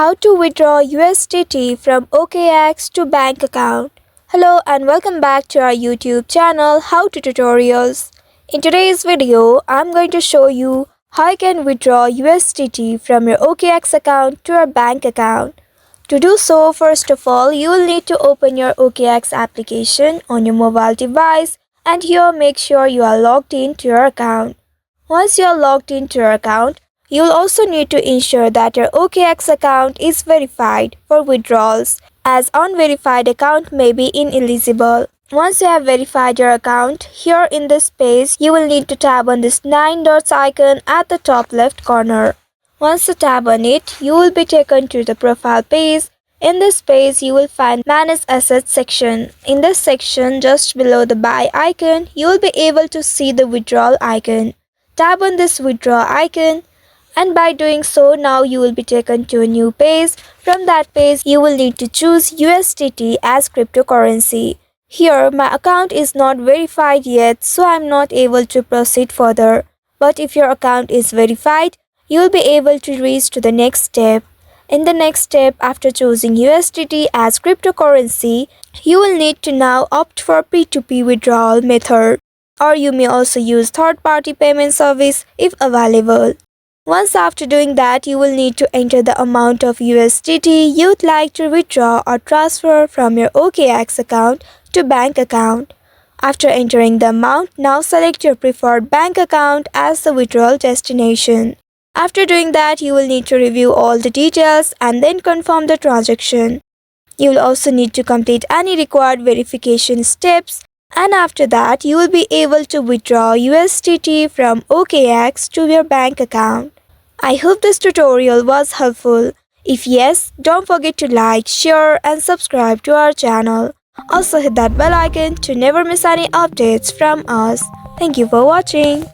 How to withdraw USDT from OKX to bank account. Hello and welcome back to our YouTube channel How to Tutorials. In today's video, I'm going to show you how you can withdraw USDT from your OKX account to your bank account. To do so, first of all, you will need to open your OKX application on your mobile device, and here make sure you are logged into your account. Once you are logged into your account, you will also need to ensure that your OKX account is verified for withdrawals, as unverified account may be ineligible. Once you have verified your account, here in this page, you will need to tap on this 9 dots icon at the top left corner. Once you tap on it, you will be taken to the profile page. In this page, you will find Manage Assets section. In this section, just below the buy icon, you will be able to see the withdrawal icon. Tap on this withdraw icon. And by doing so, now you will be taken to a new page. From that page, you will need to choose USDT as cryptocurrency. Here, my account is not verified yet, so I am not able to proceed further. But if your account is verified, you will be able to reach to the next step. In the next step, after choosing USDT as cryptocurrency, you will need to now opt for P2P withdrawal method. Or you may also use third-party payment service if available. Once after doing that, you will need to enter the amount of USDT you would like to withdraw or transfer from your OKX account to bank account. After entering the amount, now select your preferred bank account as the withdrawal destination. After doing that, you will need to review all the details and then confirm the transaction. You will also need to complete any required verification steps, and after that, you will be able to withdraw USDT from OKX to your bank account. I hope this tutorial was helpful. If yes, don't forget to like, share and subscribe to our channel. Also hit that bell icon to never miss any updates from us. Thank you for watching.